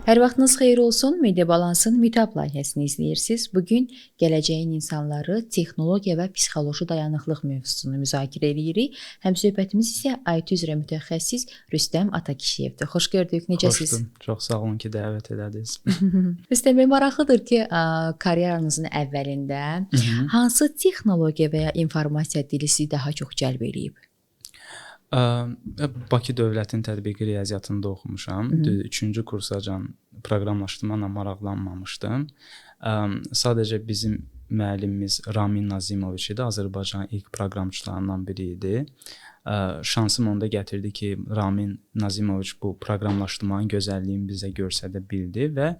Hər vaxtınız xeyir olsun. Media Balansın Meetup layihəsini izləyirsiniz. Bugün gələcəyin insanları, texnologiya və psixoloji dayanıqlıq mövzusunu müzakirə edirik. Həmsöhbətimiz isə IT üzrə mütəxəssis Rüstəm Atakişiyevdir. Xoş gördük. Necəsiz? Xoşdum. Çox sağ olun ki, dəvət elədiniz. Rüstəm bəy, maraqlıdır ki, karyeranızın əvvəlində hansı texnologiya və ya informasiya dili sizi daha çox cəlb eləyib? Bakı Dövlətin Tətbiqi Riyaziyyatında oxumuşam. 3-cü kursacan proqramlaşdırmayla maraqlanmamışdım. Sadəcə bizim müəllimimiz Ramin Nazimoviç idi. Azərbaycanın ilk proqramçılarından biri idi. Şansım onda gətirdi ki, Ramin Nazimoviç bu proqramlaşdırmanın gözəlliyini bizə göstərə bildi və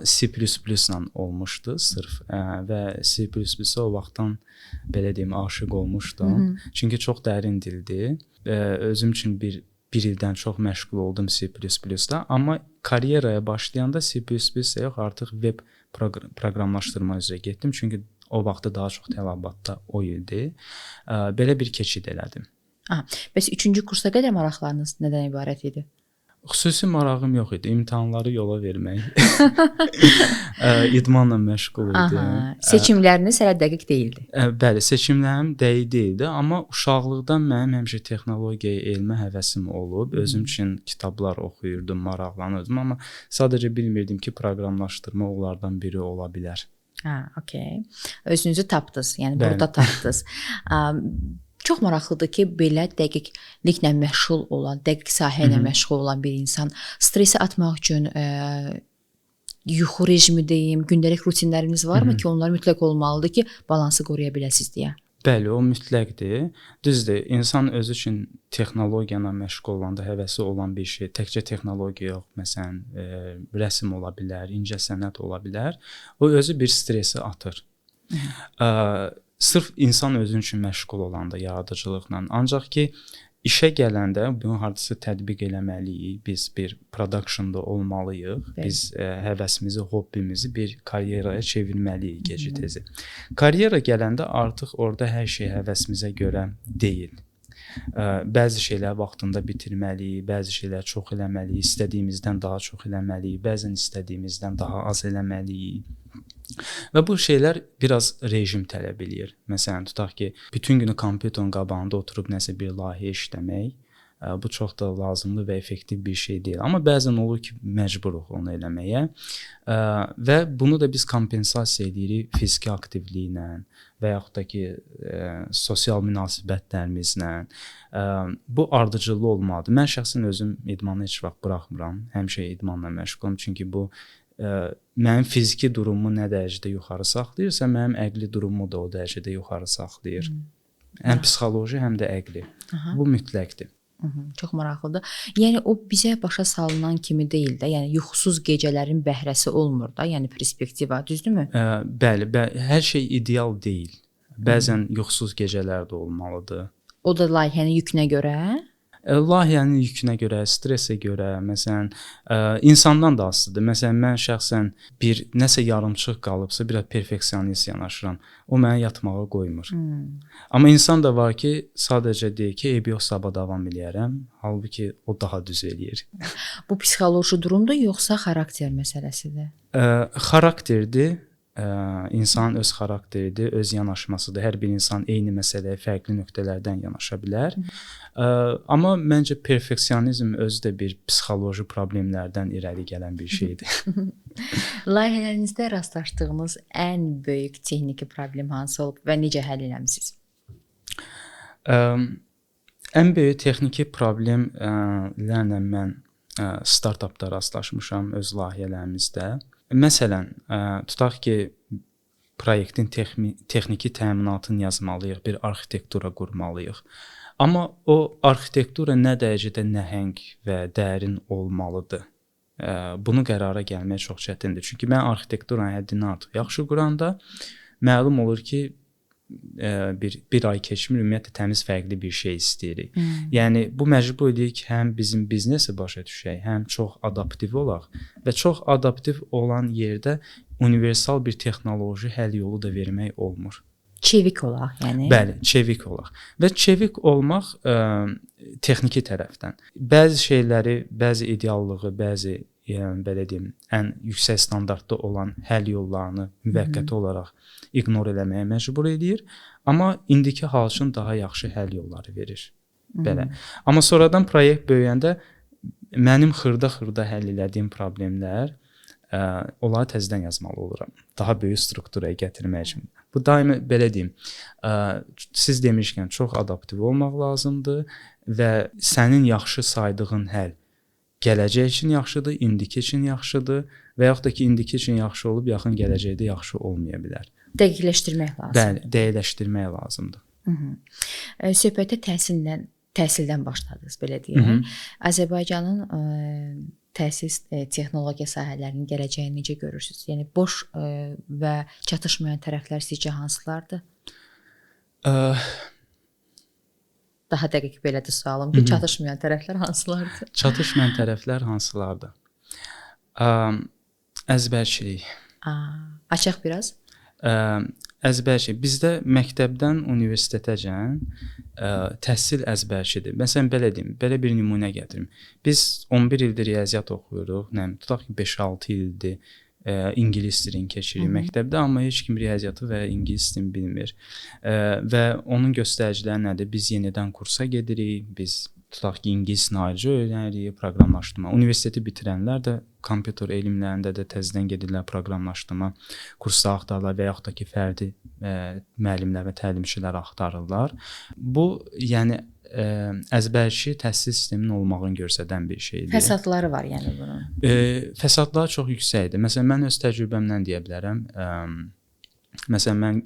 C++-la olmuşdu sırf və C++-ə o vaxtdan belə deyim aşiq olmuşdum. Çünki çox dərin dildir. Özüm üçün bir ildən çox məşğul oldum C++-da, amma karyeraya başlayanda C++-ə yox, artıq web proqramlaşdırma üzrə getdim. Çünki o vaxtda daha çox tələbatda o idi. Belə bir keçid elədim. Bəs 3-cü kursa qədər maraqlarınız nədən ibarət idi? Xüsusi marağım yox idi. İmtahanları yola vermək. İdmanla məşğul idim. Seçimləriniz hələ dəqiq deyildi. Bəli, seçimlərim dəqiq deyildi, amma uşaqlıqdan mənim həmişə texnologiyaya elmə həvəsim olub. Özüm üçün kitablar oxuyurdum, maraqlanırdım, amma sadəcə bilmirdim ki, proqramlaşdırma onlardan biri ola bilər. Okay. Özünüzü tapdınız, yəni burada tapdınız. Çox maraqlıdır ki, belə dəqiqliklə məşğul olan, dəqiq sahə ilə məşğul olan bir insan stresi atmaq üçün yuxu rejimi deyim, gündəlik rutinləriniz varmı ki, onlar mütləq olmalıdır ki, balansı qoruya biləsiniz deyə? Bəli, o mütləqdir. Düzdür, insan özü üçün texnologiya ilə məşğul olanda həvəsi olan bir şey, təkcə texnologiya yox, məsələn, rəsm ola bilər, incə sənət ola bilər. O özü bir stresi atır. Sırf insan özün üçün məşğul olanda yaradıcılıqla. Ancaq ki, işə gələndə bunu hardasa tətbiq eləməliyik. Biz bir productionda olmalıyıq. Biz həvəsimizi, hobbimizi bir karyeraya çevirməliyik gec-tez. Karyera gələndə artıq orada hər şey həvəsimizə görə deyil. Bəzi şeyləri vaxtında bitirməliyik, bəzi şeyləri çox eləməliyik, istədiyimizdən daha çox eləməliyik, bəzən istədiyimizdən daha az eləməliyik. Və bu şeylər biraz rejim tələb eləyir. Məsələn, tutaq ki, bütün günü kompüterin qabağında oturub nəsə bir layihə işləmək, bu çox da lazımlı və effektiv bir şey deyil. Amma bəzən olur ki, məcburuq onu eləməyə və bunu da biz kompensasiya edirik fiziki aktivliklə və yaxud da ki, sosial münasibətlərimizlə. Bu ardıcıllı olmalıdır. Mən şəxsən özüm idmanı heç vaxt buraxmıram. Həmişə idmanla məşğulum, çünki bu mənim fiziki durumumu nə dərəcədə yuxarı saxlayırsa, mənim əqli durumumu da o dərəcədə yuxarı saxlayır. Həm psixoloji, həm də əqli. Bu mütləqdir. Çox maraqlıdır. Yəni o bizə başa salınan kimi deyil də, yəni yuxusuz gecələrin bəhrəsi olmur da, yəni perspektiva, düzdürmü? Bəli, hər şey ideal deyil. Bəzən yuxusuz gecələr də olmalıdır. O da layihənin yükünə görə? Layihənin yükünə görə, stresə görə, məsələn, insandan da asılıdır. Məsələn, mən şəxsən nəsə yarımçıq qalıbsa, biraz perfeksionist yanaşıram. O mənə yatmağa qoymur. Amma insan da var ki, sadəcə deyir ki, eybi yox, sabah davam eləyərəm. Halbuki o daha düz eləyir. Bu psixoloji durumdur, yoxsa xarakter məsələsidir? Xarakterdir. İnsanın öz xarakteridir, öz yanaşmasıdır. Hər bir insan eyni məsələyə fərqli nöqtələrdən yanaşa bilər. Amma məncə perfeksionizm özü də bir psixoloji problemlərdən irəli gələn bir şeydir. Layihələrinizdə rastlaşdığınız ən böyük texniki problem hansı olub və necə həll etmisiniz? Ən böyük texniki problemlərlə mən startapda rastlaşmışam öz layihələrimizdə. Məsələn, tutaq ki, proyektin texniki təminatını yazmalıyıq, bir arxitektura qurmalıyıq. Amma o arxitektura nə dərəcədə nəhəng və dərin olmalıdır? Bunu qərara gəlmək çox çətindir. Çünki mən arxitekturanın həddini artıq yaxşı quranda məlum olur ki, bir ay keçmir, ümumiyyətlə təmiz fərqli bir şey istəyirik. Yəni, bu məcbur edir ki, həm bizim biznesi başa düşək, həm çox adaptiv olaq və çox adaptiv olan yerdə universal bir texnoloji həll yolu da vermək olmur. Çevik olaq, yəni. Bəli, çevik olaq. Və çevik olmaq texniki tərəfdən. Bəzi şeyləri, bəzi ideallığı, bəzi belə deyim, ən yüksək standartda olan həll yollarını müvəqqəti olaraq ignor eləməyə məcbur edir, amma indiki hal üçün daha yaxşı həll yolları verir. Belə. Amma sonradan proyekt böyüyəndə mənim xırda-xırda həll elədiyim problemlər onları təzədən yazmalı oluram. Daha böyük strukturaya gətirmək üçün. Bu daimi belə deyim, siz demişkən çox adaptiv olmaq lazımdır və sənin yaxşı saydığın həll gələcək üçün yaxşıdır, indiki üçün yaxşıdır və yaxud da ki, indiki üçün yaxşı olub yaxın gələcəkdə yaxşı olmaya bilər. Dəqiqləşdirmək lazımdır. Bəli, dəqiqləşdirmək lazımdır. Söhbətə təhsildən başladınız, belə deyək. Azərbaycanın təhsil texnologiya sahələrinin gələcəyini necə görürsünüz? Yəni boş və çatışmayan tərəflər sizcə hansılardır? Daha dəqiq belədir sualım ki, çatışmayan tərəflər hansılardır? Çatışmayan tərəflər hansılardır? Əzbərçilik. Açıq biraz. Əzbərçi. Bizdə məktəbdən universitetəcən təhsil əzbərçidir. Məsələn, belə deyim, belə bir nümunə gətirim. Biz 11 ildir riyaziyyat oxuyuruq, tutaq ki, 5-6 ildir ingilis dilini keçiririk məktəbdə, amma heç kim riyaziyyatı və ingilis dilini bilmir. Və onun göstəriciləri nədir? Biz yenidən kursa gedirik, biz tutaq ki, ingilis dilini ayrıca öyrənirik, proqramlaşdırma. Universiteti bitirənlər də kompüter elmlərində də təzədən gedirlər, proqramlaşdırma kursları axtarırlar və yaxud da ki, fərdi müəllimlər və təlimçilər axtarırlar. Bu, yəni əzbərçi təhsil sisteminin olmağını göstərən bir şeydir. Fəsadları var yəni bunun. Fəsadları çox yüksəkdir. Məsələn, mən öz təcrübəmdən deyə bilərəm. Məsələn, mən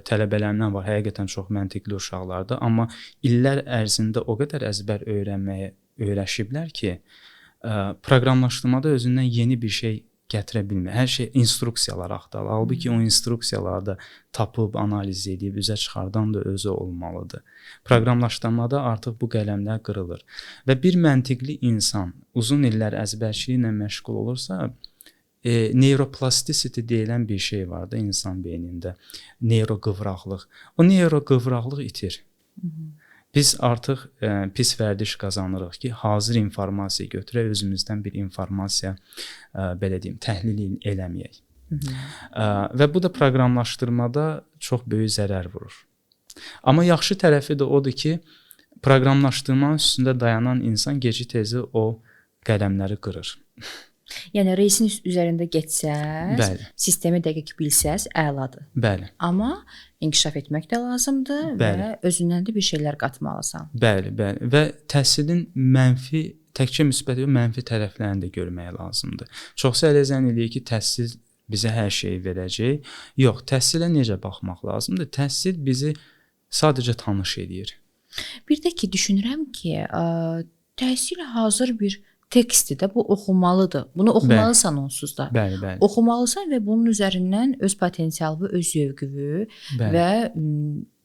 tələbələrimdən var, həqiqətən çox məntiqli uşaqlardır, amma illər ərzində o qədər əzbər öyrənməyə öyrəşiblər ki, proqramlaşdırmada özündən yeni bir şey gətirə bilmir. Hər şey instruksiyalar axtarılır. Halbuki o instruksiyaları da tapıb, analiz edib, üzə çıxardan da özü olmalıdır. Proqramlaşdırmada artıq bu qələmlər qırılır. Və bir məntiqli insan uzun illər əzbərçiliklə məşğul olursa, neuroplasticity deyilən bir şey var da insan beynində. Neuroqıvraqlıq. O neuroqıvraqlıq itir. Biz artıq pis vərdiş qazanırıq ki, hazır informasiya götürək, özümüzdən bir informasiya, belə deyim, təhlil eləməyək. Və bu da proqramlaşdırmada çox böyük zərər vurur. Amma yaxşı tərəfi də odur ki, proqramlaşdırmanın üstündə dayanan insan geci-tezi o qələmləri qırır. Yəni reisin üzərində getsəz, sistemi dəqiq bilsəz, əladır. Bəli. Amma inkişaf etmək də lazımdır və özündən də bir şeylər qatmalısan. Bəli. Və təhsilin təkcə müsbət və mənfi tərəflərini də görmək lazımdır. Çoxsa elə zənn eləyir ki, təhsil bizə hər şeyi verəcək. Yox, təhsilə necə baxmaq lazımdır? Təhsil bizi sadəcə tanış edir. Bir də ki, düşünürəm ki, təhsil hazır bir tekstdir də, bu oxumalıdır. Bunu oxumalısan onsuz da. Bəli. Oxumalısan və bunun üzərindən öz potensialını, öz zövqünü və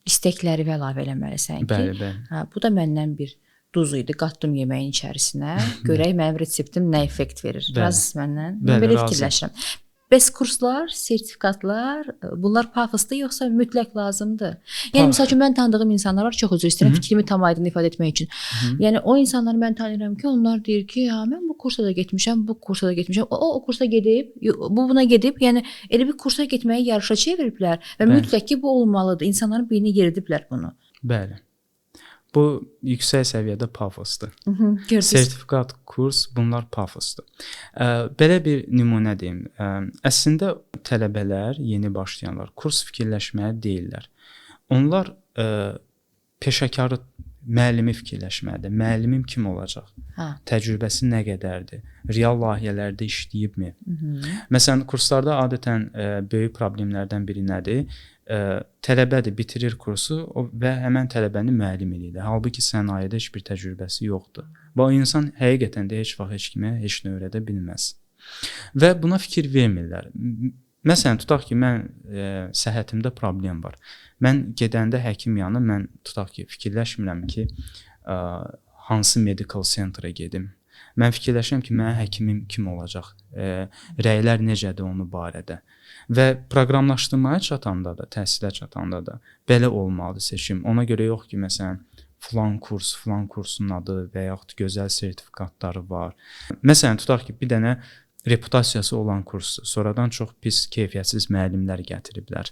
istəkləri əlavə eləməlisən ki, bəli. Bu da məndən bir duz idi, qatdım yeməyin içərisinə. Görək mənim reseptim nə effekt verir. Razısınız məndən? Mən belə fikirləşirəm. Bəs kurslar, sertifikatlar, bunlar pafosdur yoxsa mütləq lazımdır? Yəni məsəl üçün mən tanıdığım insanlar var, çox üzr istəyirəm fikrimi tam aydın ifadə etmək üçün. Yəni o insanları mən tanıyıram ki, onlar deyir ki, ya mən bu kursa da getmişəm, bu kursa da getmişəm. O kursa gedib, bu buna gedib, yəni elə bir kursa getməyi yarışa çeviriblər və mütləq ki bu olmalıdır. İnsanların beyninə yeridiblər bunu. Bəli. Bu yüksək səviyyədə pafosdur. Sertifikat, kurs, bunlar pafosdur. Belə bir nümunə deyim. Əslində tələbələr, yeni başlayanlar kurs fikirləşməyə deyirlər. Onlar peşəkarı, müəllimi fikirləşməlidir. Müəllimim kim olacaq? Təcrübəsi nə qədərdir? Real layihələrdə işləyibmi? Məsələn, kurslarda adətən böyük problemlərdən biri nədir? Tələbədir, bitirir kursu və həmən tələbəni müəllim edir. Halbuki sənayedə heç bir təcrübəsi yoxdur. Bu insan həqiqətən də heç vaxt heç kimə heç nə öyrədə bilməz. Və buna fikir vermirlər. Məsələn, tutaq ki, mən səhhətimdə problem var. Mən gedəndə həkim yanına mən tutaq ki, fikirləşmirəm ki, hansı medical center'a gedim. Mən fikirləşirəm ki, mənim həkimim kim olacaq? Rəylər necədir onun barədə? Və proqramlaşdırmaya çatanda da, təhsilə çatanda da belə olmalıdır seçim. Ona görə yox ki, məsələn, filan kursun adı və yaxud gözəl sertifikatları var. Məsələn, tutaq ki, bir dənə reputasiyası olan kurs, sonradan çox pis, keyfiyyətsiz müəllimlər gətiriblər.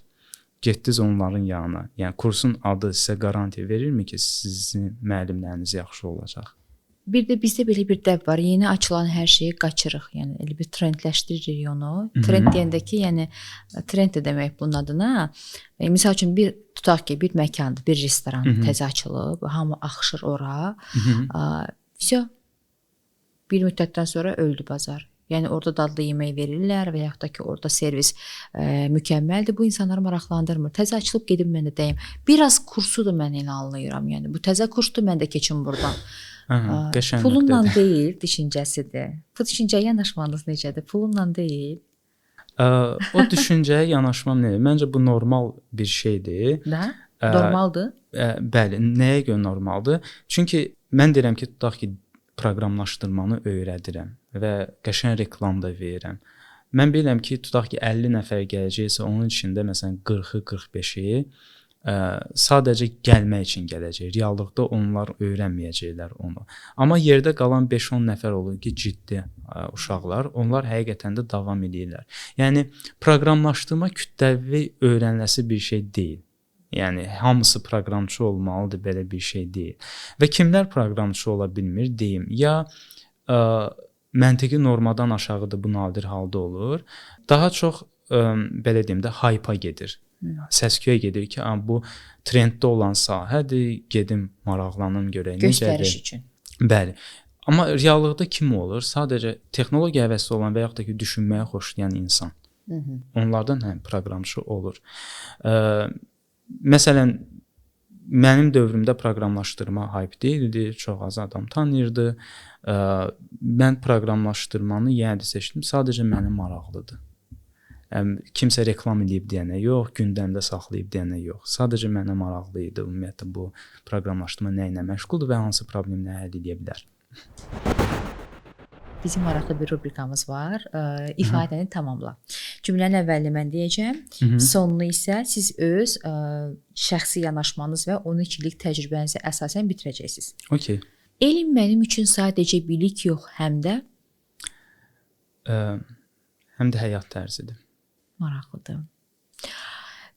Getdiniz onların yanına. Yəni kursun adı sizə garantiya verirmi ki, sizin müəllimləriniz yaxşı olacaq? Bir də bizdə belə bir dəb var. Yeni açılan hər şeyi qaçırıq. Yəni elə bir trendləşdiririk onu. Trend deyəndə ki, yəni trend də demək bunun adına. Məsəl üçün bir tutaq ki, bir məkandır, bir restoran təzə açılıb, hamı axışır ora. Vəsə bir müddətdən sonra öldü bazar. Yəni orada dadlı yemək verirlər və yaxud da ki, orada servis mükəmməldir. Bu insanları maraqlandırmır. Təzə açılıb gedim mən də deyim. Biraz kursu da mən elə anlayıram. Yəni bu təzə kursdur, mən də keçim burdan. Pulunla deyil, düşüncəsidir. Bu düşüncəyə yanaşmanız necədir? Pulunla deyil. O düşüncəyə yanaşmam necə? Məncə bu normal bir şeydir. Normaldır? Bəli, nəyə görə normaldır? Çünki mən deyirəm ki, tutaq ki, proqramlaşdırmanı öyrədirəm və qəşəng reklam da verirəm. Mən bilirəm ki, tutaq ki, 50 nəfər gələcəksə, onun içində məsələn 40-ı, 45-i sadəcə gəlmək üçün gələcək. Reallıqda onlar öyrənməyəcəklər onu. Amma yerdə qalan 5-10 nəfər olur ki, ciddi uşaqlar, onlar həqiqətən də davam edirlər. Yəni proqramlaşdırma kütləvi öyrəniləsi bir şey deyil. Yəni hamısı proqramçı olmalıdır, belə bir şey deyil. Və kimlər proqramçı ola bilmir deyim. Ya məntiqi normadan aşağıdır, bu nadir halda olur. Daha çox belə deyim də hype-a gedir. Səs-küyə gedir ki, bu trenddə olan sahədir, gedim maraqlanım görək necədir. Göstəriş üçün. Bəli. Amma reallıqda kim olur? Sadəcə texnologiya həvəsi olan və yaxud da ki, düşünməyə xoşlayan insan. Onlardan həm proqramçı olur. Məsələn, mənim dövrümdə proqramlaşdırma hype deyildi, çox az adam tanıyırdı. Mən proqramlaşdırmanı yəni seçdim, sadəcə mənim maraqlıdır. Kimsə reklam edib deyənə yox, gündəmdə saxlayıb deyənə yox. Sadəcə mənə maraqlı idi. Ümumiyyətlə bu proqramlaşdırma nə ilə məşğuldur və hansı problemləri həll edə bilər. Bizim maraqlı bir rubrikamız var. İfadəni tamamla. Cümlənin əvvəlini mən deyəcəm. Sonunu isə siz öz şəxsi yanaşmanız və 12 illik təcrübənizi əsasən bitirəcəksiniz. Okay. Elm mənim üçün sadəcə bilik yox, həm də həyat tərzidir. Maraqlıdır.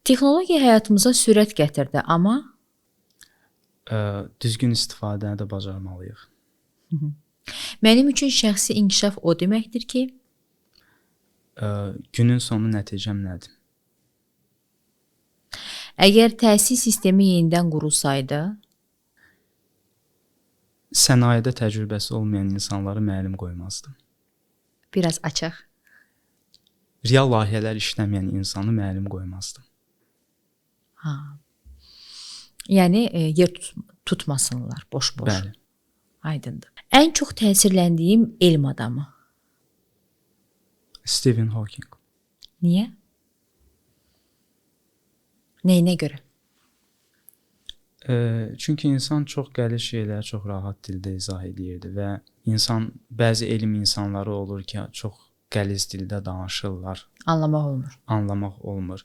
Texnologiya həyatımıza sürət gətirdi, amma düzgün istifadəni də bacarmalıyıq. Mənim üçün şəxsi inkişaf o deməkdir ki, günün sonu nəticəm nədir? Əgər təhsil sistemi yenidən qurulsaydı, sənayedə təcrübəsi olmayan insanları müəllim qoymazdım. Biraz açıq. Real layihələr işləməyən insanı müəllim qoymazdım. Yəni yer tutmasınlar boş-boş. Bəli. Aydındır. Ən çox təsirləndiyim elm adamı. Stephen Hawking. Niyə? Nəyinə görə? Çünki insan çox qəliz şeyləri çox rahat dildə izah edirdi və bəzi elm insanları olur ki, çox qəliz dildə danışırlar. Anlamaq olmur.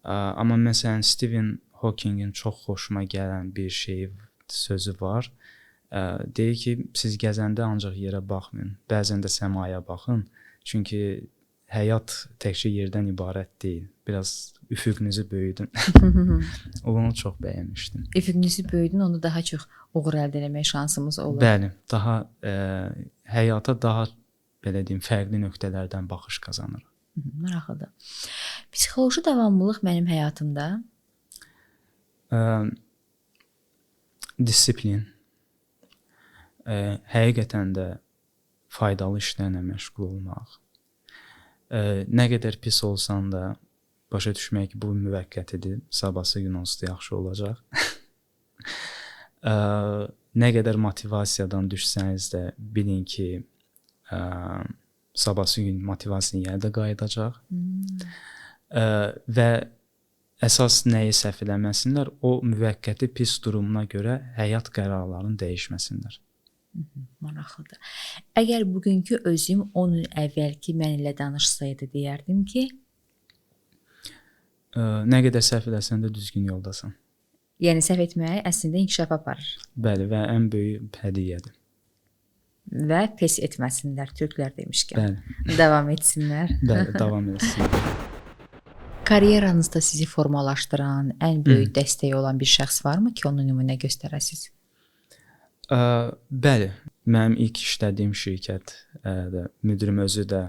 Amma məsələn Stephen Hawkingin çox xoşuma gələn bir sözü var. Deyir ki, siz gəzəndə ancaq yerə baxmayın, bəzən də səmaya baxın. Çünki həyat təkcə yerdən ibarət deyil. Biraz üfüqünüzü böyüdün. Onu çox bəyənmişdim. Üfüqünüzü böyüdün, onu daha çox uğur əldə etmək şansımız olur. Bəli, daha həyata daha belə deyim, fərqli nöqtələrdən baxış qazanır. Maraqlıdır. Psixoloji davamlılıq mənim həyatımda disiplin, həqiqətən də faydalı işlərlə məşğul olmaq, nə qədər pis olsan da başa düşmək ki, bu müvəqqətidir, sabahsı gün onsuz da yaxşı olacaq. Nə qədər motivasiyadan düşsəniz də bilin ki, sabahsı gün motivasiya yenə də qayıdacaq. Və əsas nəyi səhv eləməsinlər, o müvəqqəti pis durumuna görə həyat qərarlarını dəyişməsinlər. Maraqlıdır. Əgər bugünkü özüm 10 il əvvəlki mən ilə danışsaydı, deyərdim ki, nə qədər səhv eləsən də düzgün yoldasan. Yəni səhv etmək əslində inkişaf aparır. Bəli, və ən böyük hədiyyədir. və pes etməsinlər türklər demişkən. Bəli. Davam etsinlər. Bəli, davam etsinlər. Karyeranızda sizi formalaşdıran, ən böyük dəstəyi olan bir şəxs varmı ki, onu nümunə göstərəsiniz? Bəli, mənim ilk işlədiyim şirkət müdirim özü də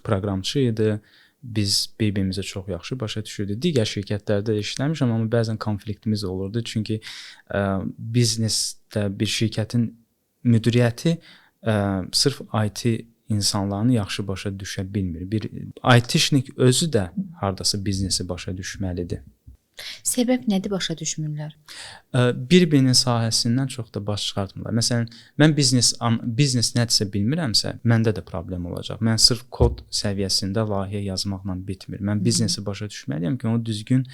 proqramçı idi. Biz bir-birimizi çox yaxşı başa düşürdük. Digər şirkətlərdə işləmişəm, amma bəzən konfliktimiz olurdu. Çünki biznesdə bir şirkətin müdiriyyəti sırf IT insanlarını yaxşı başa düşə bilmir. Bir IT-şnik özü də hardasa biznesi başa düşməlidir. Səbəb nədir başa düşmürlər? Bir-birinin sahəsindən çox da baş çıxartmırlar. Məsələn, mən biznes nədirsə bilmirəmsə, məndə də problem olacaq. Mən sırf kod səviyyəsində layihə yazmaqla bitmir. Mən biznesi başa düşməliyəm ki, onu düzgün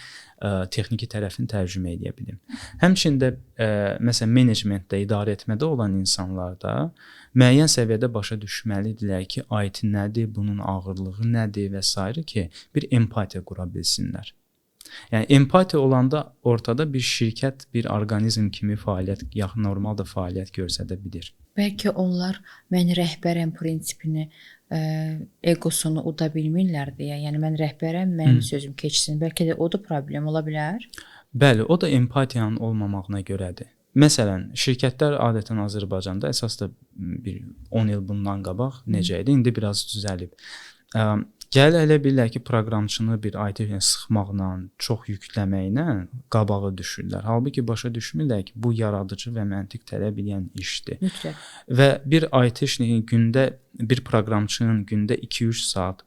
texniki tərəfini tərcümə edə bilim. Həmçində məsələn menecmentdə, idarə etmədə olan insanlar da müəyyən səviyyədə başa düşməlidirlər ki, IT nədir, bunun ağırlığı nədir və s. ki, bir empatiya qura bilsinlər. Yəni empatiya olanda ortada bir şirkət, bir orqanizm kimi normal da fəaliyyət göstərə bilir. Bəlkə onlar mən rəhbərəm prinsipini, egosunu uda bilmirlər deyə. Yəni mən rəhbərəm, mənim sözüm keçsin. Bəlkə də o da problem ola bilər. Bəli, o da empatiyanın olmamağına görədir. Məsələn, şirkətlər adətən Azərbaycanda əsas da bir 10 il bundan qabaq necə idi? İndi biraz düzəlib. Gəl elə bilirlər ki, proqramçını bir IT-yə sıxmaqla, çox yükləməklə qabağa düşürlər. Halbuki başa düşmürlər ki, bu yaradıcı və məntiq tələb edən işdir. Mütləq. Və bir IT-şinin gündə, bir proqramçının gündə 2-3 saat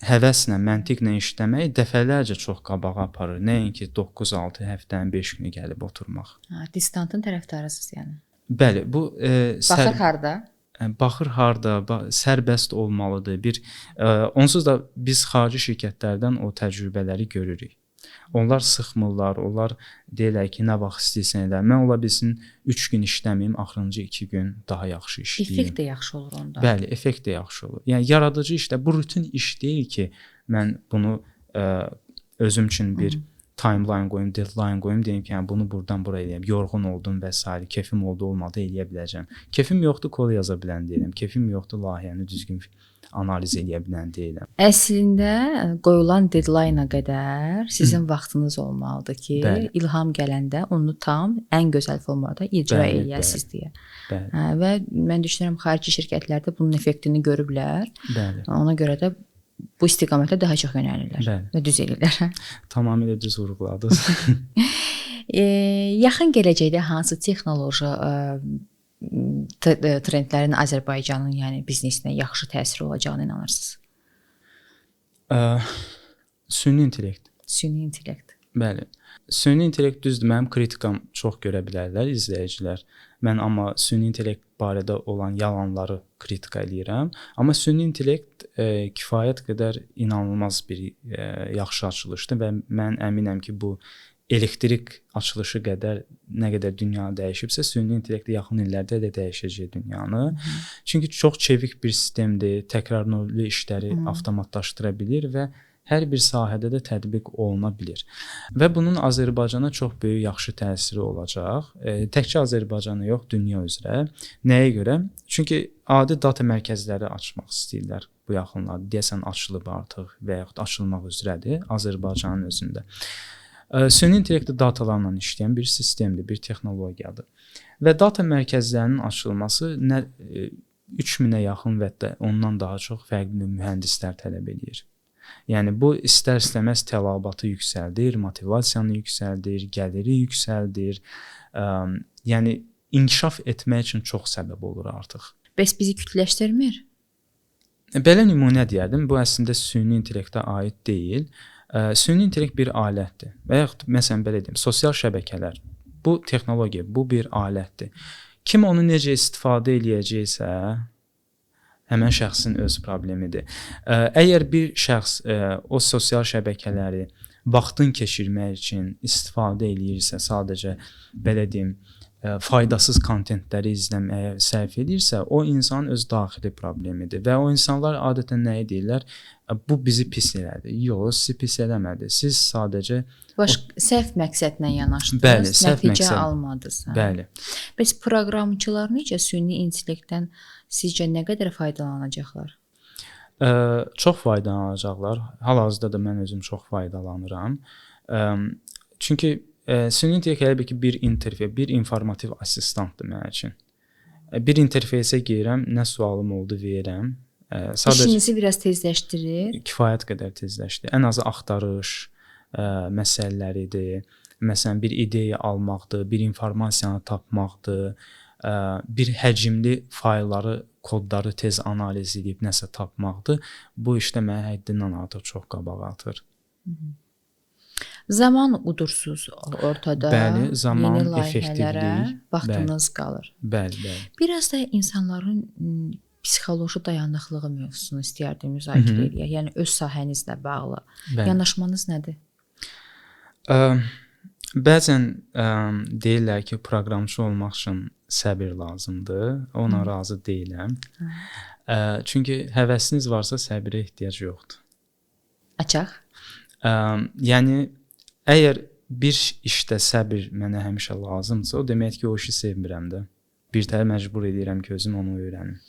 həvəslə, məntiqlə işləmək dəfələrcə çox qabağa aparır. Nəinki 9-6 həftənin 5 günü gəlib oturmaq. Distantın tərəfdarısınız yəni. Bəli, bu baxır harda? Baxır harda, sərbəst olmalıdır. Onsuz da biz xarici şirkətlərdən o təcrübələri görürük. Onlar sıxmırlar, onlar deyirlər ki, nə vaxt istəyirsən elə. Mən ola bilsin 3 gün işləməyim, axırıncı 2 gün daha yaxşı işləyim. Effekt də yaxşı olur onda. Bəli, effekt də yaxşı olur. Yəni yaradıcı işdə bu rutin iş deyil ki, mən bunu özüm üçün bir timeline qoyum, deadline qoyum, deyim ki, yəni bunu burdan bura eləyəm. Yorğun oldum və s. kefim oldu, olmadı eləyə biləcəm. Kefim yoxdur, kod yaza bilən deyiləm. Kefim yoxdur, layihəni düzgün analiz eləyə bilən deyiləm. Əslində qoyulan deadline-a qədər sizin vaxtınız olmalıdır ki, bəli, ilham gələndə onu tam ən gözəl formada icra eləyəsiniz deyə. Və mən düşünürəm xarici şirkətlərdə bunun effektini görüblər. Bəli. Ona görə də bu istiqamətə daha çox yönəlirlər və düz eləyirlər. Tamamilə düz vurğuladınız. Yaxın gələcəkdə hansı texnoloji trendlərin Azərbaycanın, yəni biznesinə yaxşı təsir olacağına inanırsınız? Süni intellekt. Süni intellekt. Bəli. Süni intellekt düzdür, mənim kritikam çox görə bilərlər izləyicilər. Mən amma süni intellekt barədə olan yalanları kritika eləyirəm. Amma süni intellekt kifayət qədər inanılmaz bir yaxşı açılışdır və mən əminəm ki, bu elektrik açılışı qədər nə qədər dünya dəyişibsə, süni intellekt yaxın illərdə də dəyişəcək dünyanı. Çünki çox çevik bir sistemdir, təkrarlı işləri avtomatlaşdıra bilir və hər bir sahədə də tətbiq oluna bilir. Və bunun Azərbaycana çox böyük yaxşı təsiri olacaq. Təkcə Azərbaycana yox, dünya üzrə. Nəyə görə? Çünki adi data mərkəzləri açmaq istəyirlər bu yaxınlarda. Deyəsən açılıb artıq və yaxud açılmaq üzrədir Azərbaycanın özündə. Süni intellekt datalarla işləyən bir sistemdir, bir texnologiyadır. Və data mərkəzlərinin açılması 3000-ə yaxın və ya ondan daha çox fərqli mühəndislər tələb edir. Yəni bu istər-istəməz tələbatı yüksəldir, motivasiyanı yüksəldir, gəliri yüksəldir. Yəni inkişaf etmək üçün çox səbəb olur artıq. Bəs bizi kütləşdirmir? Belə nümunə deyərdim. Bu əslində süni intellektə aid deyil. Süni intellekt bir alətdir. Və yaxud məsələn belə deyim, sosial şəbəkələr. Bu texnologiya, bu bir alətdir. Kim onu necə istifadə eləyəcəksə, həmən şəxsin öz problemidir. Əgər bir şəxs o sosial şəbəkələri vaxtın keçirmək üçün istifadə eləyirsə, sadəcə belə deyim, faydasız kontentləri izləməyə sərf edirsə, o insanın öz daxili problemidir və o insanlar adətən nə edirlər? Bu bizi pis elədi. Yox, sizi pis eləmədi. Siz sadəcə səhv məqsədlə yanaşdınız, bəli, səhv nəticə məqsəd almadınız. Bəli. Bəs proqramçılar necə süni intellektdən sizcə nə qədər faydalanacaqlar? Çox faydalanacaqlar. Hal-hazırda da mən özüm çox faydalanıram. Çünki süni intellekt elə bir ki, bir informativ assistantdır mənim üçün. Bir interfeysə girirəm, nə sualım oldu verirəm. İşinizi biraz tezləşdirir. Kifayət qədər tezləşdirir. Ən azı axtarış məsələləridir. Məsələn, bir ideya almaqdır, bir informasiyanı tapmaqdır, bir həcmli faylları, kodları tez analiz edib nəsə tapmaqdır. Bu işdə mənə həddindən artıq çox qabaq atır. Zaman udursuz ortada. Bəli, zaman, yeni layihələrə effektivlik, vaxtınız qalır. Bəli, bəli. Biraz da insanların psixoloji dayanıqlığı mövzusunu istəyərdim müzakirə edək. Yəni öz sahənizlə bağlı. Bəli. Yanaşmanız nədir? Bəzən deyirlər ki, proqramçı olmaq üçün səbir lazımdır. Ona razı deyiləm. Çünki həvəsiniz varsa səbirə ehtiyac yoxdur. Açaq. Yəni əgər bir işdə səbir mənə həmişə lazımdırsa, o deməkdir ki, o işi sevmirəm də. Birtəhər məcbur edirəm ki, özüm onu öyrənim.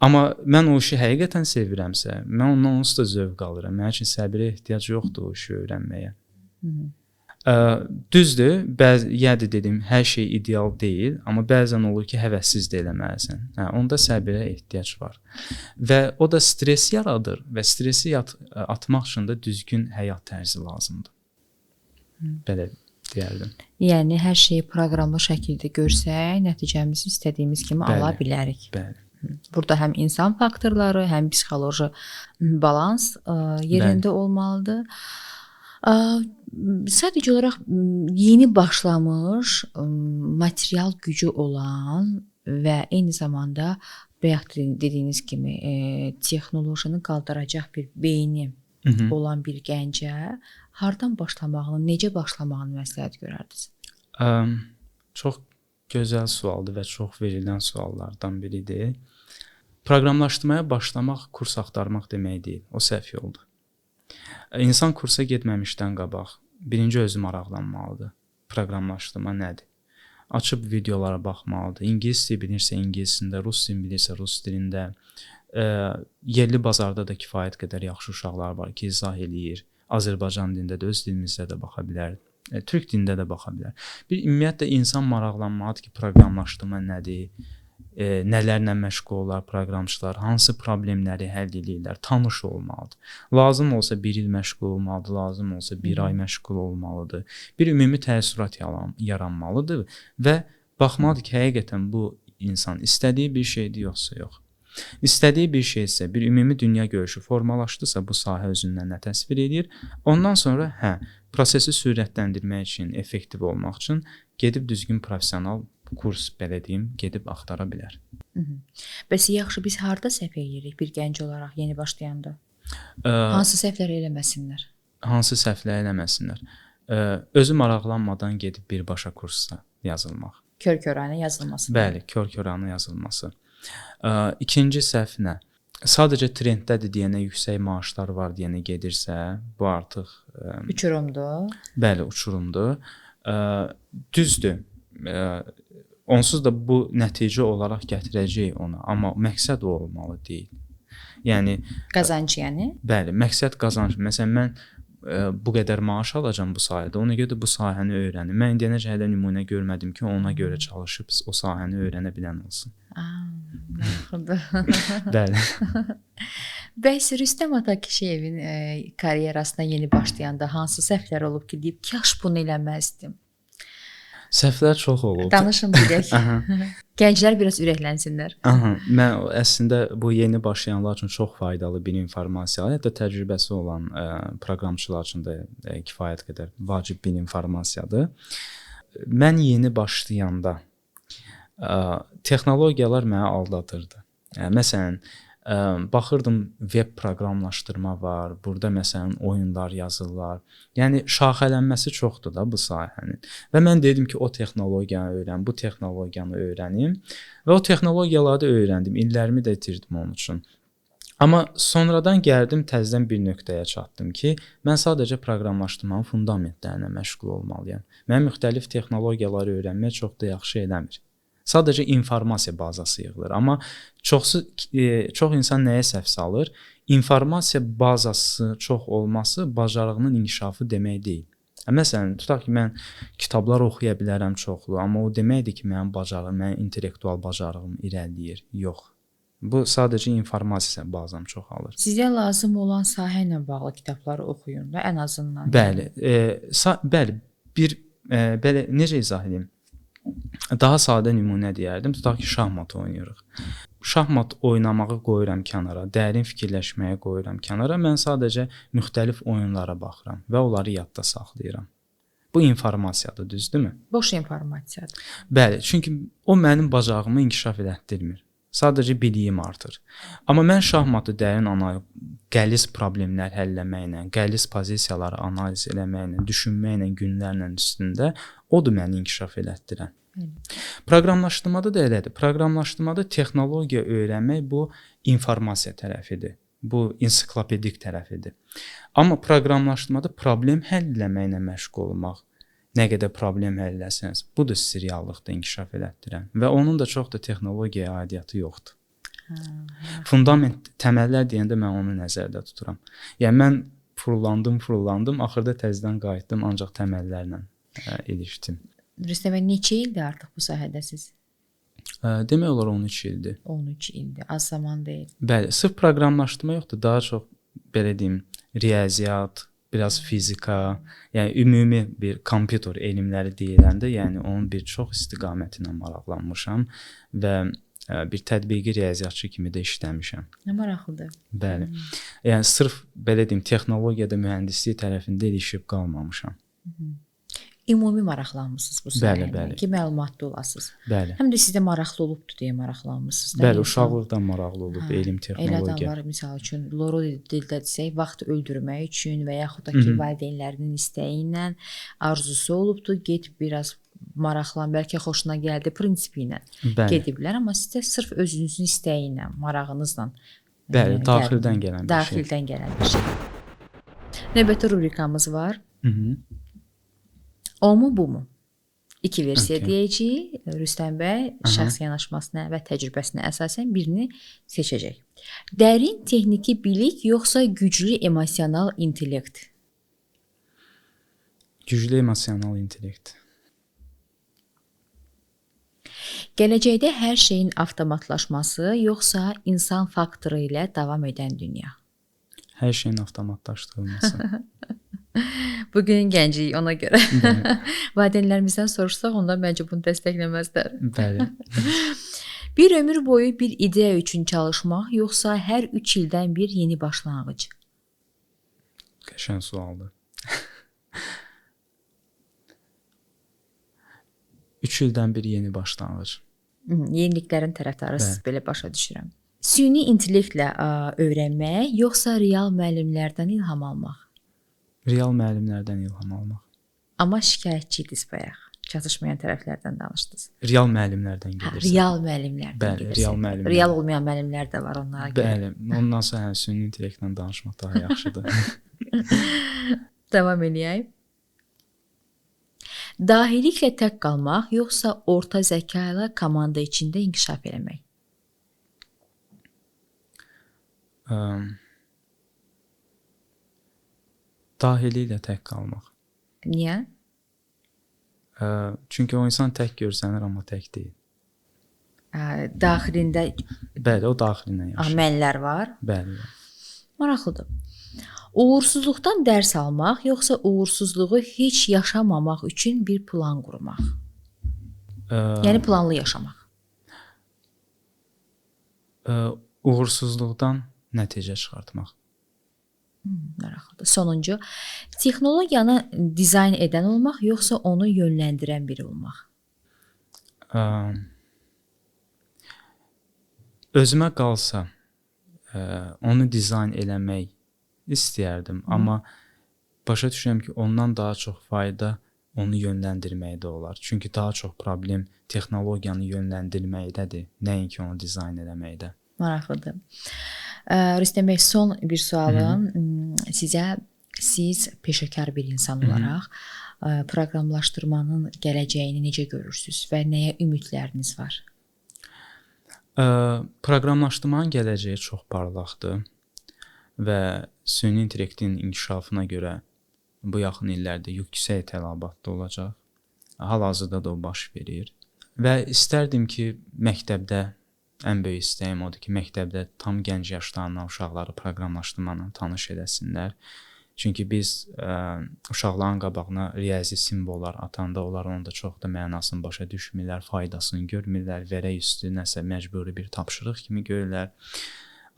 Amma mən o işi həqiqətən sevirəmsə, mən ondan onsuz da zövq alıram. Mənim üçün səbirə ehtiyac yoxdur o işi öyrənməyə. Düzdür, yəni dedim, hər şey ideal deyil, amma bəzən olur ki, həvəssiz də eləməlisən. Onda səbirə ehtiyac var. Və o da stres yaradır və stresi atmaq üçün də düzgün həyat tərzi lazımdır. Belə deyərdim. Yəni hər şeyi proqramlı şəkildə görsək, nəticəmizi istədiyimiz kimi ala bilərik. Bəli. Burada həm insan faktorları, həm psixoloji balans yerində olmalıdır. Sadəcə olaraq yeni başlamış, material gücü olan və eyni zamanda bayaq dediyiniz kimi texnolojini qaldıracaq bir beyni olan bir gəncə hardan başlamağını, necə başlamağını məsləhət görərdiniz? Çox gözəl sualdır və çox verilən suallardan biridir. Proqramlaşdırmaya başlamaq kurs axtarmaq demək deyil. O səhv yoldur. İnsan kursa getməmişdən qabaq birinci özü maraqlanmalıdır. Proqramlaşdırma nədir? Açıb videolara baxmalıdır. İngilis dili bilirsə ingilisində, rus dilini bilirsə rus dilində. Yerli bazarda da kifayət qədər yaxşı uşaqlar var ki, izah eləyir. Azərbaycan dilində də, öz dilimizdə də baxa bilər. Türk dilində də baxa bilər. Bir ümumiyyətlə insan maraqlanmalıdır ki, proqramlaşdırma nədir? Nələrlə məşğul olar proqramçılar, hansı problemləri həll edirlər, tanış olmalıdır. Lazım olsa 1 il məşğul olmalıdır, lazım olsa 1 ay məşğul olmalıdır. Bir ümumi təəssürat yaranmalıdır və baxmalıdır ki, həqiqətən bu insan istədiyi bir şeydir yoxsa yox. İstədiyi bir şey isə, bir ümumi dünya görüşü formalaşdısa, bu sahə özündən nə təsvir edir? Ondan sonra prosesi sürətləndirmək üçün, effektiv olmaq üçün gedib düzgün professional kurs, belə deyim, gedib axtara bilər. Bəs yaxşı, biz harda səhv edirik bir gənc olaraq yeni başlayanda? Hansı səhvləri eləməsinlər? Hansı səhvləri eləməsinlər? Özü maraqlanmadan gedib birbaşa kursa yazılmaq. Kör-körənə yazılması. Bəli, kör-körənə yazılması. İkinci səhv nə? Sadəcə trenddədir deyənə, yüksək maaşlar var deyənə gedirsə, bu artıq uçurumdur. Bəli, uçurumdur. Düzdür. Onsuz da bu nəticə olaraq gətirəcək ona, amma məqsəd o olmalı deyil. Yəni qazanc yəni? Bəli, məqsəd qazanc. Məsələn, mən bu qədər maaş alacağam bu sahədə. Ona görə də bu sahəni öyrənim. Mən indiyənəcə hələ nümunə görmədim ki, ona görə çalışıb o sahəni öyrənə bilən olsun. Maraqlıdır. Bəli. Bəs Rüstəm Atakişiyevin karyerasına yeni başlayanda hansı səhvlər olub ki, deyib, kaş bunu eləməzdim? Səhvlər çox olub. Danışın bilək. Gənclər biraz ürəklənsinlər. Mən əslində bu yeni başlayanlar üçün çox faydalı bir informasiyadır. Hətta təcrübəsi olan proqramçılar üçün də kifayət qədər vacib bir informasiyadır. Mən yeni başlayanda texnologiyalar məni aldadırdı. Məsələn, Baxırdım web proqramlaşdırma var, burada məsələn oyunlar yazırlar. Yəni şaxələnməsi çoxdur da bu sahənin. Və mən dedim ki, o texnologiyanı öyrənim, bu texnologiyanı öyrənim və o texnologiyaları da öyrəndim. İllərimi də itirdim onun üçün. Amma sonradan gəldim təzədən bir nöqtəyə çatdım ki, mən sadəcə proqramlaşdırmanın fundamentlərinə məşğul olmalıyam. Mən müxtəlif texnologiyaları öyrənmək çox da yaxşı eləmir. Sadəcə informasiya bazası yığılır. Amma çox insan nəyə səhv salır? İnformasiya bazası çox olması bacarığının inkişafı demək deyil. Məsələn, tutaq ki, mən kitablar oxuya bilərəm çoxlu, amma o deməkdir ki, mənim intellektual bacarığım irəliləyir. Yox. Bu sadəcə informasiya bazam çoxalır. Sizə lazım olan sahə ilə bağlı kitabları oxuyun da ən azından. Bəli, belə necə izah edeyim? Daha sadə nümunə deyərdim. Tutaq ki, şahmat oynayırıq. Şahmat oynamağı qoyuram kənara, dərin fikirləşməyə qoyuram kənara. Mən sadəcə müxtəlif oyunlara baxıram və onları yadda saxlayıram. Bu informasiyadır, düzdürmü? Boş informasiyadır. Bəli, çünki o mənim bacarığımı inkişaf elətdirmir. Sadəcə biliyim artır. Amma mən şahmatı dərin qəliz problemlər həll etməklə, qəliz pozisiyaları analiz etməklə, düşünməklə, günlərlə üstündə odur məni inkişaf elətdirən. Proqramlaşdırmada da elədir. Proqramlaşdırmada texnologiya öyrənmək bu informasiya tərəfidir. Bu ensiklopedik tərəfidir. Amma proqramlaşdırmada problem həll etməklə məşğul olmaq, nə qədər problem həll etsəniz, bu da sizi reallıqda inkişaf elətdirən və onun da çox da texnologiyaya aidiyyatı yoxdur. Fundament, təməllər deyəndə mən onu nəzərdə tuturam. Yəni mən fırlandım, axırda təzədən qayıtdım, ancaq təməllərlə ilişdim. Rüstəm bəy, neçə ildir artıq bu sahədəsiz? Demək olar 13 ildir. 13 ildir, az zaman deyil. Bəli, sırf proqramlaşdırma yoxdur, daha çox belə deyim, riyaziyyat, biraz fizika, yəni ümumi bir kompüter elmləri deyiləndə, yəni onun bir çox istiqamətinə maraqlanmışam və bir tətbiqi riyaziyyatçı kimi də işləmişəm. Nə maraqlıdır. Bəli. Yəni sırf belə deyim, texnologiyada mühəndislik tərəfində ilişib qalmamışam. Ümumi maraqlanmısınız bu sahəyə ki, məlumatlı olasınız. Bəli. Həm də sizdə maraqlı olubdur deyə maraqlanmısınız. Bəli, uşaqlıqdan maraqlı olub elm, texnologiya. Elə adamlar misal üçün loro dildə desək, vaxt öldürmək üçün və yaxud da ki, valideynlərinin istəyi ilə arzusu olubdur, get biraz maraqlan, bəlkə xoşuna gəldi prinsipi ilə gediblər, amma sizdə sırf özünüzün istəyi ilə, marağınızla. Bəli, daxildən gələn bir şey. Daxildən gələn bir şey. Növbəti rubrikamız var. O mu, bu mu? 2 versiya deyəcəyik. Rüstəm bəy şəxsi yanaşmasına və təcrübəsinə əsasən birini seçəcək. Dərin texniki bilik yoxsa güclü emosional intellekt? Güclü emosional intellekt. Gələcəkdə hər şeyin avtomatlaşması yoxsa insan faktoru ilə davam edən dünya? Hər şeyin avtomatlaşdırılması. Bugün gəncik ona görə. Valideynlərimizdən soruşsaq, onlar məncə bunu dəstəkləməzlər. Bəli. Bir ömür boyu bir ideya üçün çalışmaq yoxsa hər 3 ildən bir yeni başlanğıc? Qəşəng sualdır. 3 ildən bir yeni başlanğıc. Yeniliklərin tərəfdarısınız, belə başa düşürəm. Süni intellektlə öyrənmək yoxsa real müəllimlərdən ilham almaq? Real müəllimlərdən ilham almaq. Amma şikayətçiydiniz bayaq. Çatışmayan tərəflərdən danışdınız. Real müəllimlərdən gedirsən. Real müəllimlərdən bəli, gedirsən. Real müəllimlər. Real olmayan müəllimlər də var onlara görə. Bəli, ondan sonra süni intellektlə danışmaq daha yaxşıdır. Davam eləyək. Dahiliklə tək qalmaq yoxsa orta zəka ilə komanda içində inkişaf eləmək? Dahili ilə tək qalmaq. Niyə? Çünki o insan tək görsənir, amma tək deyil. Daxilində Bəli, o daxilindən yaşayır. mənlər var. Bəli. Maraqlıdır. Uğursuzluqdan dərs almaq yoxsa uğursuzluğu heç yaşamamaq üçün bir plan qurmaq? Yəni planlı yaşamaq. Uğursuzluqdan nəticə çıxartmaq. Maraqlıdır. Sonuncu, texnologiyanı dizayn edən olmaq yoxsa onu yönləndirən biri olmaq? Özümə qalsa onu dizayn eləmək istəyərdim, amma başa düşürəm ki, ondan daha çox fayda onu yönləndirməkdə olar. Çünki daha çox problem texnologiyanı yönləndirməkdədir, nəinki onu dizayn eləməkdə. Maraqlıdır. Rüstəm bəy, son bir sualım sizə. Siz peşəkar bir insan olaraq proqramlaşdırmanın gələcəyini necə görürsüz və nəyə ümidləriniz var? Proqramlaşdırmanın gələcəyi çox parlaqdır və süni intellektin inkişafına görə bu yaxın illərdə yüksək tələbatda olacaq. Hal-hazırda da o baş verir və istərdim ki, məktəbdə ən böyük istəyim odur ki, məktəbdə tam gənc yaşlarından uşaqları proqramlaşdırmanla tanış edəsinlər. Çünki biz uşaqların qabağına riyazi simvollar atanda onlar onun da çox da mənasını başa düşmürlər, faydasını görmürlər, vərək üstü nəsə məcburi bir tapşırıq kimi görürlər.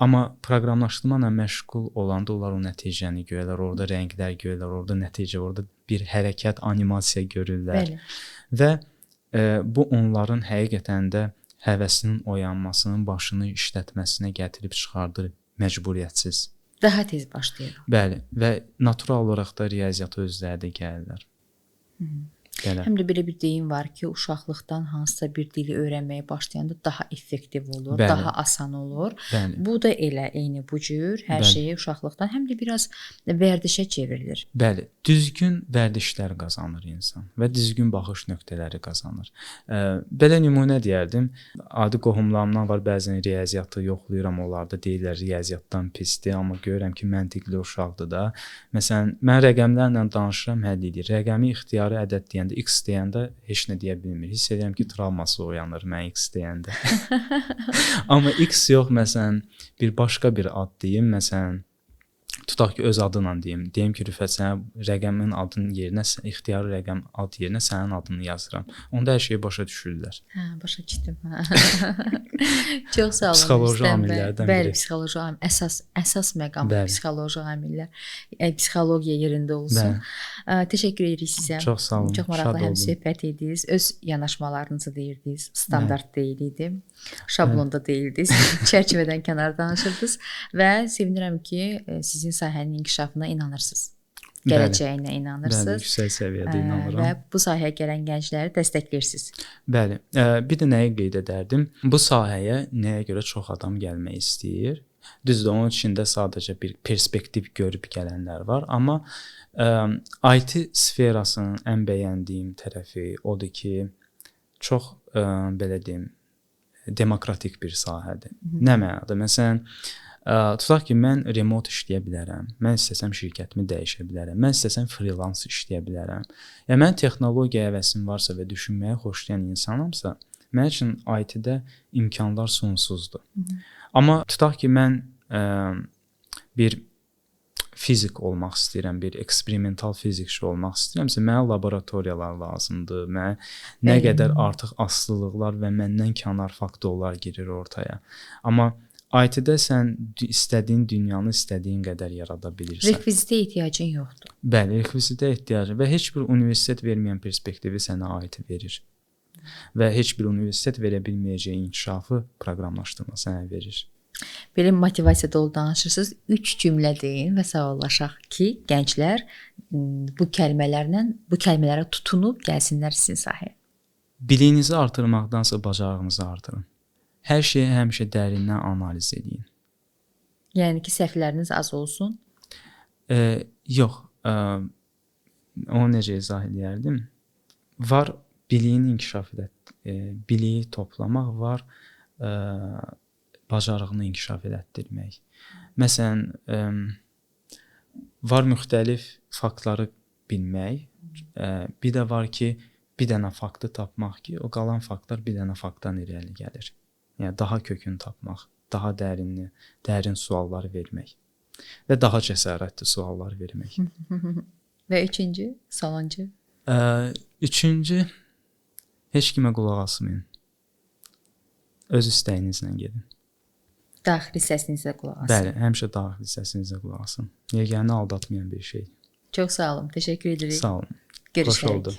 Amma proqramlaşdırma ilə məşğul olanda onlar o nəticəni görürlər, orada rənglər görürlər, orada nəticə, orada bir hərəkət, animasiya görürlər. Bəli. Və bu onların həqiqətən də həvəsinin oyanmasının, başını işlətməsinə gətirib çıxardır məcburiyyətsiz. Daha tez başlayır. Bəli, və natural olaraq da riyaziyyata özləri də gəlirlər. Belə. Həm də belə bir deyim var ki, uşaqlıqdan hansısa bir dili öyrənməyə başlayanda daha effektiv olur, bəli, daha asan olur. Bəli. Bu da elə eyni bu cür hər şeyi uşaqlıqdan həm də biraz vərdişə çevrilir. Bəli, düzgün vərdişlər qazanır insan və düzgün baxış nöqtələri qazanır. Belə nümunə deyərdim. Adi qohumlarımdan var, bəzən riyaziyyatı yoxlayıram, onlarda deyirlər riyaziyyatdan pisdir, amma görürəm ki, məntiqli uşaqdır da. Məsələn, mən rəqəmlərlə danışıram, həll edir. Rəqəmi ixtiyari ədəd deyəndə, X deyəndə heç nə deyə bilmir. Hiss edirəm ki, travması oyanır mən X deyəndə. Amma X yox, məsələn, bir başqa bir ad deyim, məsələn, tutaq ki, öz adınla deyim. Deyim ki, Rüfət, sənə rəqəmin adının yerinə, ixtiyari rəqəm ad yerinə sənin adını yazıram. Onda hər şeyi başa düşürlər. Hə, başa düşdüm. Çox sağ olun. Psixoloji amillərdən biri. Bəli, psixoloji amil, əsas məqam psixoloji amillər. Psixologiya yerində olsun. Təşəkkür edirik sizə. Çox sağ olun. Çox maraqlı həm söhbət ediniz. Öz yanaşmalarınızı deyirdiniz. Standart deyil idi. Şablonda deyildiniz. Çərçivədən kənar danışırdınız və sevinirəm ki, sizin sahənin inkişafına inanırsınız. Gələcəyinə inanırsınız. Bəli, yüksək səviyyədə inanıram. Və bu sahəyə gələn gəncləri dəstəkləyirsiniz. Bəli. Bir də nəyi qeyd edərdim? Bu sahəyə nəyə görə çox adam gəlmək istəyir? Düzdür, onun içində sadəcə bir perspektiv görüb gələnlər var, amma IT sferasının ən bəyəndiyim tərəfi odur ki, çox belə deyim, demokratik bir sahədir. Nə mənada? Məsələn, tutaq ki, mən remote işləyə bilərəm. Mən istəsəm şirkətimi dəyişə bilərəm. Mən istəsəm freelance işləyə bilərəm. Yəni mən texnologiya həvəsim varsa və düşünməyi xoşlayan insanamsa, mənim üçün IT-də imkanlar sonsuzdur. Amma tutaq ki, mən bir fizik olmaq istəyirəm, bir eksperimental fizikçi olmaq istəyirəmsə, mənə laboratoriyalar lazımdır. Mənə nə qədər artıq asılılıqlar və məndən kənar faktorlar girir ortaya. Amma IT-də sən istədiyin dünyanı istədiyin qədər yarada bilirsən. Rekvizitə ehtiyacın yoxdur. Bəli, rekvizitə ehtiyacın və heç bir universitet verməyən perspektivi sənə IT verir. Və heç bir universitet verə bilməyəcəyi inkişafı proqramlaşdırma sənə verir. Belə motivasiya dolu danışırsınız. 3 cümlə deyin və sağollaşaq ki, gənclər bu kəlmələrə tutunub gəlsinlər sizin sahəyə. Biliyinizi artırmaqdansa bacarığınızı artırın. Hər şeyi həmişə dərindən analiz edin. Yəni ki, səhvləriniz az olsun? Yox. Onu necə izah edərdim? Var biliyini inkişaf biliyi toplamaq, var bacarığını inkişaf elətdirmək. Məsələn, var müxtəlif faktları bilmək, bir də var ki, bir dənə faktı tapmaq ki, o qalan faktlar bir dənə faktdan irəli gəlir. Yəni daha kökünü tapmaq, daha dərin suallar vermək və daha cəsarətli suallar vermək. Və üçüncü, sonuncu? Üçüncü, heç kimə qulaq asmayın. Öz istəyinizlə gedin. Daxili səsinizə qulaq asın. Bəli, həmişə daxili səsinizə qulaq asın. Yeganə aldatmayan bir şey. Çox sağ olun, təşəkkür edirik. Sağ olun. Görüşərik. Xoş oldu.